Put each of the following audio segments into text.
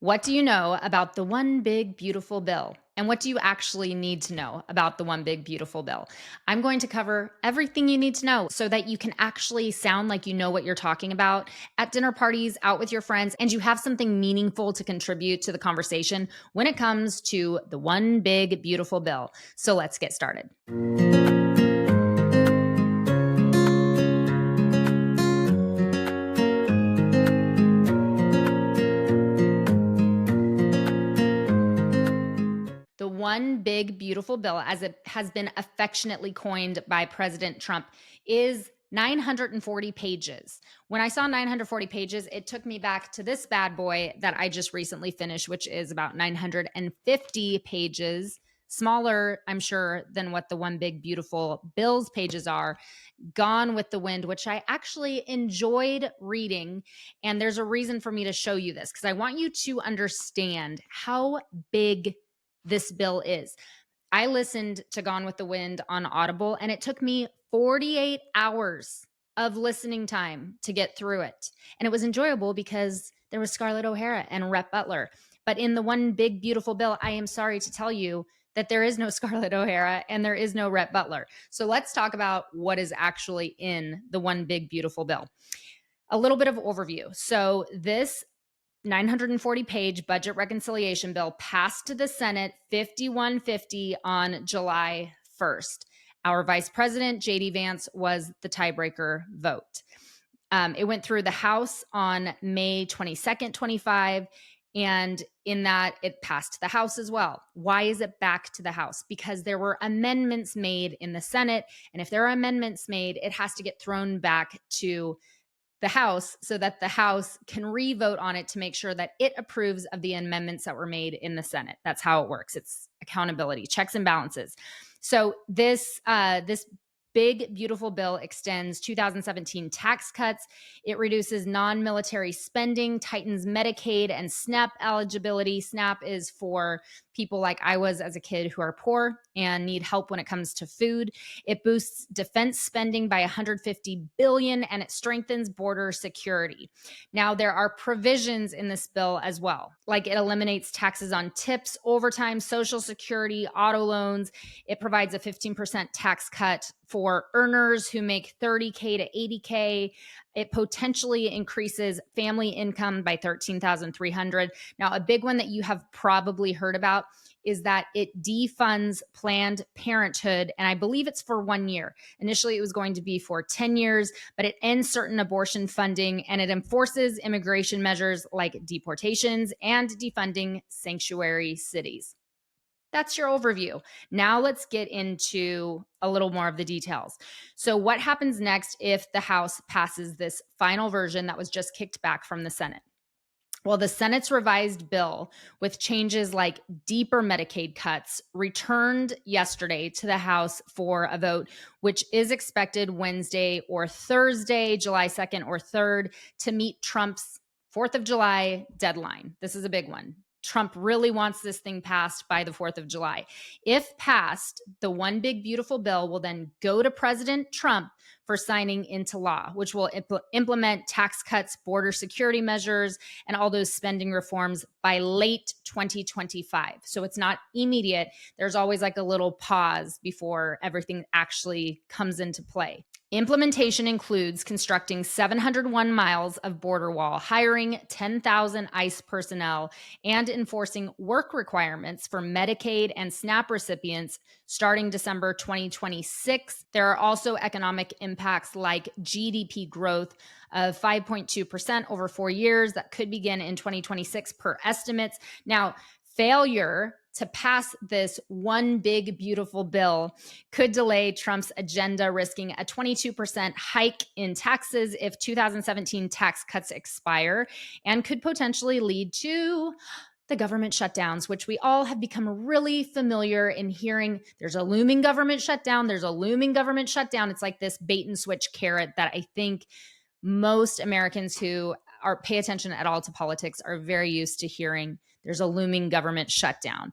What do you know about the one big beautiful bill? And what do you actually need to know about the one big beautiful bill? I'm going to cover everything you need to know so that you can actually sound like you know what you're talking about at dinner parties, out with your friends, and you have something meaningful to contribute to the conversation when it comes to the one big beautiful bill. So let's get started. The one big beautiful bill, as it has been affectionately coined by President Trump, is 940 pages. When I saw 940 pages, it took me back to this bad boy that I just recently finished, which is about 950 pages, smaller, I'm sure, than what the one big beautiful bill's pages are. Gone with the Wind, which I actually enjoyed reading. And there's a reason for me to show you this because I want you to understand how big this bill is. I listened to Gone with the Wind on Audible, and it took me 48 hours of listening time to get through it. And it was enjoyable because there was Scarlett O'Hara and Rhett Butler. But in the one big beautiful bill, I am sorry to tell you that there is no Scarlett O'Hara and there is no Rhett Butler. So let's talk about what is actually in the one big beautiful bill. A little bit of overview. So this 940-page budget reconciliation bill passed the Senate 5150 on July 1st. Our Vice President, J.D. Vance, was the tiebreaker vote. It went through the House on May 22nd, 25, and in that, it passed the House as well. Why is it back to the House? Because there were amendments made in the Senate, and if there are amendments made, it has to get thrown back to the House so that the House can re-vote on it to make sure that it approves of the amendments that were made in the Senate. That's how it works. It's accountability, checks and balances. So this big beautiful bill extends 2017 tax cuts. It reduces non-military spending, tightens Medicaid and SNAP eligibility. SNAP is for people like I was as a kid who are poor and need help when it comes to food. It boosts defense spending by 150 billion and it strengthens border security. Now there are provisions in this bill as well. Like it eliminates taxes on tips, overtime, social security, auto loans. It provides a 15% tax cut for earners who make 30K to 80K. It potentially increases family income by 13,300. Now, a big one that you have probably heard about is that it defunds Planned Parenthood, and I believe it's for 1 year. Initially, it was going to be for 10 years, but it ends certain abortion funding and it enforces immigration measures like deportations and defunding sanctuary cities. That's your overview. Now let's get into a little more of the details. So, what happens next if the House passes this final version that was just kicked back from the Senate? Well, the Senate's revised bill with changes like deeper Medicaid cuts returned yesterday to the House for a vote, which is expected Wednesday or Thursday, July 2nd or 3rd, to meet Trump's 4th of July deadline. This is a big one. Trump really wants this thing passed by the 4th of July. If passed, the one big beautiful bill will then go to President Trump for signing into law, which will implement tax cuts, border security measures, and all those spending reforms by late 2025. So it's not immediate. There's always like a little pause before everything actually comes into play. Implementation includes constructing 701 miles of border wall, hiring 10,000 ICE personnel, and enforcing work requirements for Medicaid and SNAP recipients starting December 2026. There are also economic impacts like GDP growth of 5.2% over 4 years that could begin in 2026 per estimates. Now, failure to pass this one big beautiful bill could delay Trump's agenda, risking a 22% hike in taxes if 2017 tax cuts expire, and could potentially lead to the government shutdowns, which we all have become really familiar in hearing. There's a looming government shutdown. There's a looming government shutdown. It's like this bait and switch carrot that I think most Americans who pay attention at all to politics are very used to hearing there's a looming government shutdown,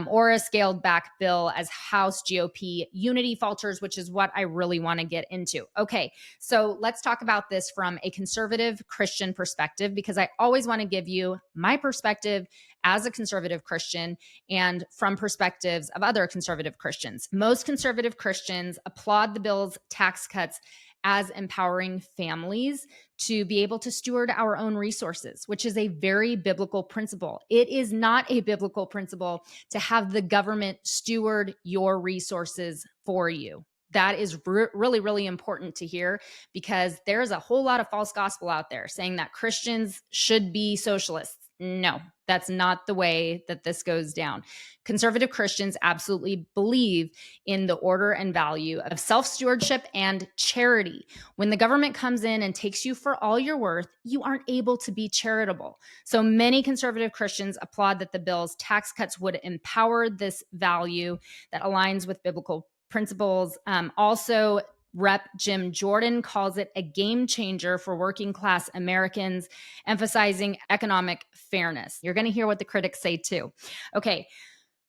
or a scaled back bill as House GOP unity falters, which is what I really want to get into. Okay, so let's talk about this from a conservative Christian perspective, because I always want to give you my perspective as a conservative Christian and from perspectives of other conservative Christians. Most conservative Christians applaud the bill's tax cuts as empowering families to be able to steward our own resources, which is a very biblical principle. It is not a biblical principle to have the government steward your resources for you. That is really, really important to hear, because there's a whole lot of false gospel out there saying that Christians should be socialists. No, that's not the way that this goes down. Conservative Christians absolutely believe in the order and value of self-stewardship and charity. When the government comes in and takes you for all you're worth, you aren't able to be charitable. So many conservative Christians applaud that the bill's tax cuts would empower this value that aligns with biblical principles. Also, Rep. Jim Jordan calls it a game changer for working class Americans, emphasizing economic fairness. You're going to hear what the critics say too. Okay.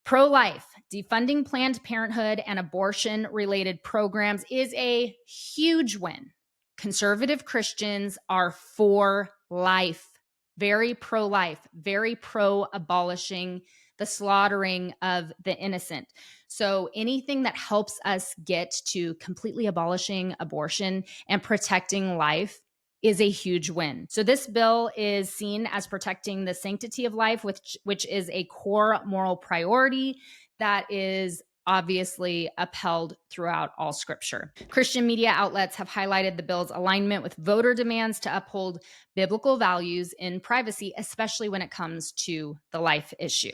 Pro-life, defunding Planned Parenthood and abortion-related programs is a huge win. Conservative Christians are for life, very pro-life, very pro-abolishing the slaughtering of the innocent. So anything that helps us get to completely abolishing abortion and protecting life is a huge win. So this bill is seen as protecting the sanctity of life, which is a core moral priority that is obviously upheld throughout all scripture. Christian media outlets have highlighted the bill's alignment with voter demands to uphold biblical values in privacy, especially when it comes to the life issue.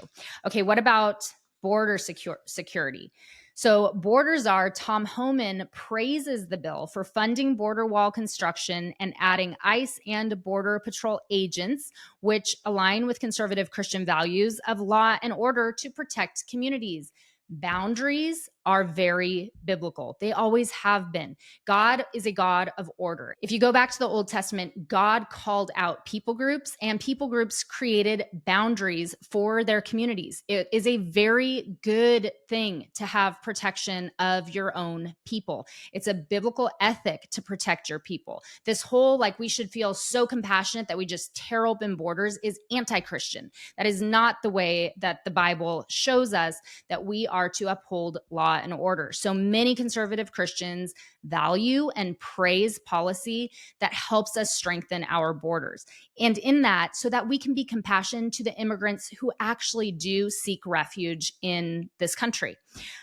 Okay, what about border security? So border czar Tom Homan praises the bill for funding border wall construction and adding ICE and Border Patrol agents, which align with conservative Christian values of law and order to protect communities. Boundaries are very biblical. They always have been. God is a God of order. If you go back to the Old Testament, God called out people groups, and people groups created boundaries for their communities. It is a very good thing to have protection of your own people. It's a biblical ethic to protect your people. This whole, like, we should feel so compassionate that we just tear open borders is anti-Christian. That is not the way that the Bible shows us that we are to uphold law and order. So many conservative Christians value and praise policy that helps us strengthen our borders. And in that, so that we can be compassionate to the immigrants who actually do seek refuge in this country.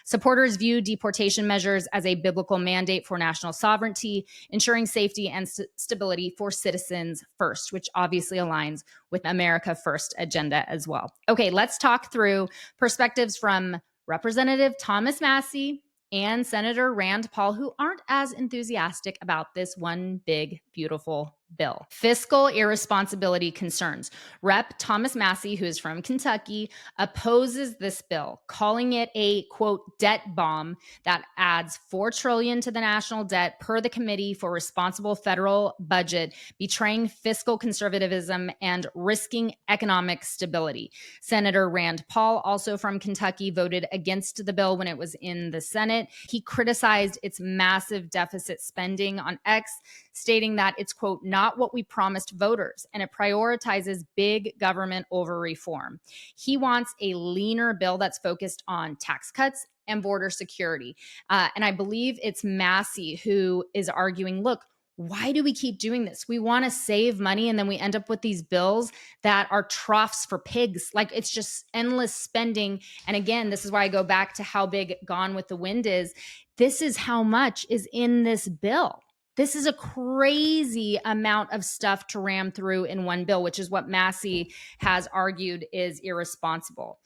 Supporters view deportation measures as a biblical mandate for national sovereignty, ensuring safety and stability for citizens first, which obviously aligns with America First agenda as well. Okay, let's talk through perspectives from Representative Thomas Massie and Senator Rand Paul, who aren't as enthusiastic about this one big, beautiful bill. Fiscal irresponsibility concerns. Rep. Thomas Massie, who is from Kentucky, opposes this bill, calling it a, quote, debt bomb that adds $4 trillion to the national debt per the Committee for Responsible Federal Budget, betraying fiscal conservatism and risking economic stability. Senator Rand Paul, also from Kentucky, voted against the bill when it was in the Senate. He criticized its massive deficit spending on X, stating that it's, quote, not what we promised voters, and it prioritizes big government over reform. He wants a leaner bill that's focused on tax cuts and border security. And I believe it's Massie who is arguing, look, why do we keep doing this? We want to save money, and then we end up with these bills that are troughs for pigs. Like, it's just endless spending. And again, this is why I go back to how big Gone with the Wind is. This is how much is in this bill. This is a crazy amount of stuff to ram through in one bill, which is what Massie has argued is irresponsible.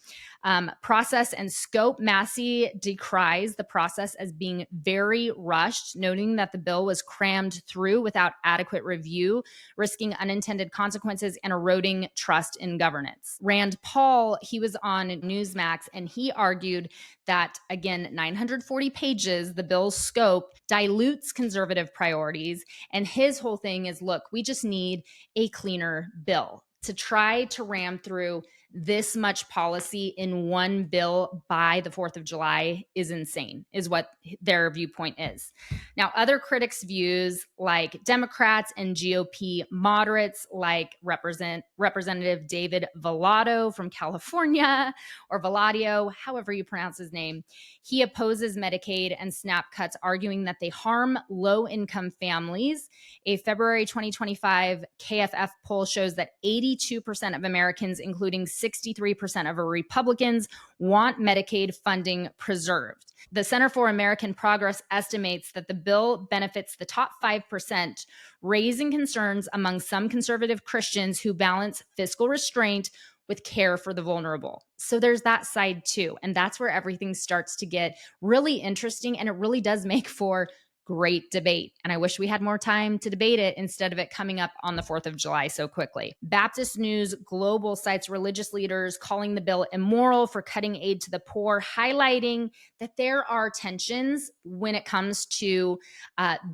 Process and scope. Massie decries the process as being very rushed, noting that the bill was crammed through without adequate review, risking unintended consequences and eroding trust in governance. Rand Paul, he was on Newsmax, and he argued that, again, 940 pages, the bill's scope dilutes conservative priorities priorities. And his whole thing is, look, we just need a cleaner bill. To try to ram through this much policy in one bill by the 4th of July is insane, is what their viewpoint is. Now, other critics' views, like Democrats and GOP moderates, like Representative David Vallado from California, or Valladio, however you pronounce his name, he opposes Medicaid and SNAP cuts, arguing that they harm low-income families. A February 2025 KFF poll shows that 82% of Americans, including 63% of Republicans, want Medicaid funding preserved. The Center for American Progress estimates that the bill benefits the top 5%, raising concerns among some conservative Christians who balance fiscal restraint with care for the vulnerable. So there's that side too. And that's where everything starts to get really interesting. And it really does make for great debate. And I wish we had more time to debate it instead of it coming up on the 4th of July so quickly. Baptist News Global cites religious leaders calling the bill immoral for cutting aid to the poor, highlighting that there are tensions when it comes to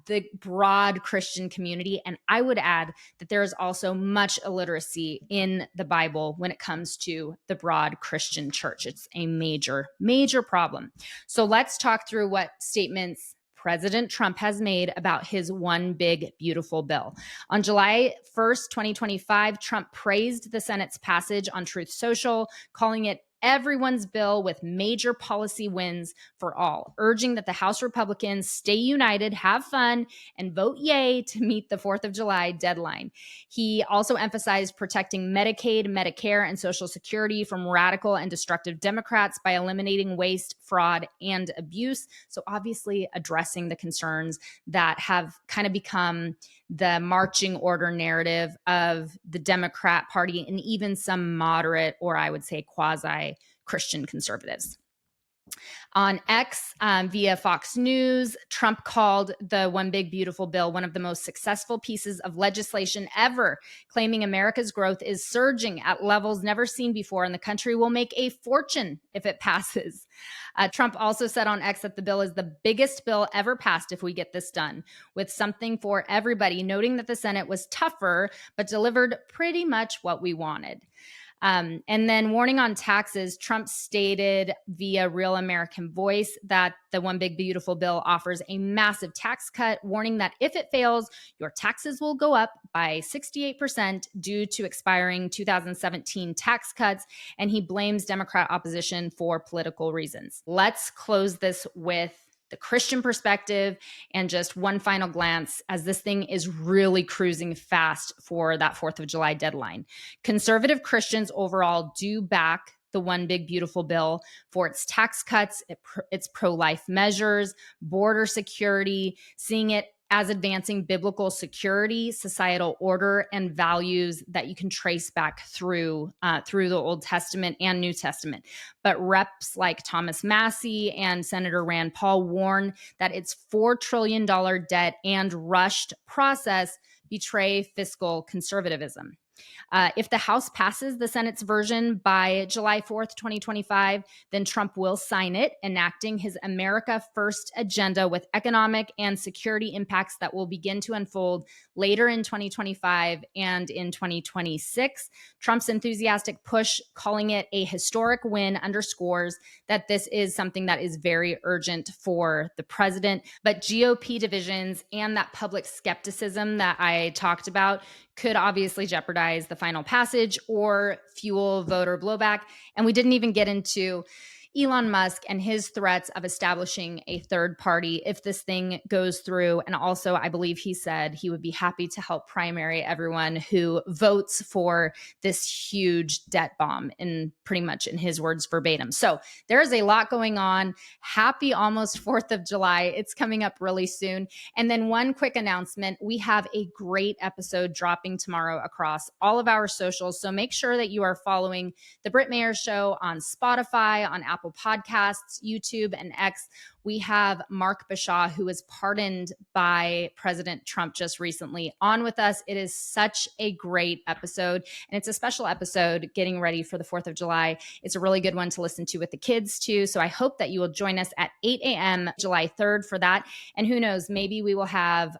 the broad Christian community. And I would add that there is also much illiteracy in the Bible when it comes to the broad Christian church. It's a major, major problem. So let's talk through what statements President Trump has made about his one big, beautiful bill. On July 1st, 2025, Trump praised the Senate's passage on Truth Social, calling it everyone's bill with major policy wins for all, urging that the House Republicans stay united, have fun, and vote yay to meet the 4th of July deadline. He also emphasized protecting Medicaid, Medicare, and Social Security from radical and destructive Democrats by eliminating waste, fraud, and abuse. So obviously addressing the concerns that have kind of become the marching order narrative of the Democrat Party and even some moderate, or I would say quasi-Christian conservatives. On X, via Fox News, Trump called the One Big Beautiful Bill one of the most successful pieces of legislation ever, claiming America's growth is surging at levels never seen before, and the country will make a fortune if it passes. Trump also said on X that the bill is the biggest bill ever passed if we get this done, with something for everybody, noting that the Senate was tougher, but delivered pretty much what we wanted. And then warning on taxes, Trump stated via Real American Voice that the One Big Beautiful Bill offers a massive tax cut, warning that if it fails, your taxes will go up by 68% due to expiring 2017 tax cuts. And he blames Democrat opposition for political reasons. Let's close this with the Christian perspective and just one final glance, as this thing is really cruising fast for that 4th of July deadline. Conservative Christians overall do back the One Big Beautiful Bill for its tax cuts, its pro-life measures, border security, seeing it as advancing biblical security, societal order, and values that you can trace back through the Old Testament and New Testament. But reps like Thomas Massey and Senator Rand Paul warn that its $4 trillion debt and rushed process betray fiscal conservatism. If the House passes the Senate's version by July 4th, 2025, then Trump will sign it, enacting his America First agenda with economic and security impacts that will begin to unfold later in 2025 and in 2026. Trump's enthusiastic push, calling it a historic win, underscores that this is something that is very urgent for the president. But GOP divisions and that public skepticism that I talked about could obviously jeopardize the final passage or fuel voter blowback. And we didn't even get into Elon Musk and his threats of establishing a third party if this thing goes through. And also, I believe he said he would be happy to help primary everyone who votes for this huge debt bomb, in pretty much in his words verbatim. So there is a lot going on. Happy almost 4th of July. It's coming up really soon. And then one quick announcement. We have a great episode dropping tomorrow across all of our socials. So make sure that you are following The Britt Mayer Show on Spotify, on Apple Apple Podcasts, YouTube, and X. We have Mark Bashaw, who was pardoned by President Trump just recently, on with us. It is such a great episode, and it's a special episode getting ready for the 4th of July. It's a really good one to listen to with the kids too. So I hope that you will join us at 8 a.m. July 3rd for that. And who knows, maybe we will have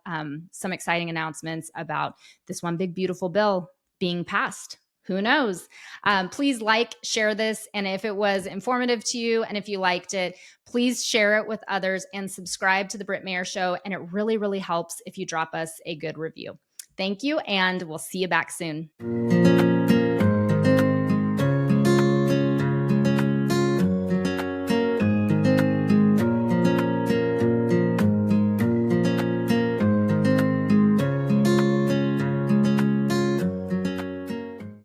some exciting announcements about this one big, beautiful bill being passed. Who knows? Please share this. And if it was informative to you and if you liked it, please share it with others and subscribe to the Britt Mayer Show. And it really, really helps if you drop us a good review. Thank you. And we'll see you back soon.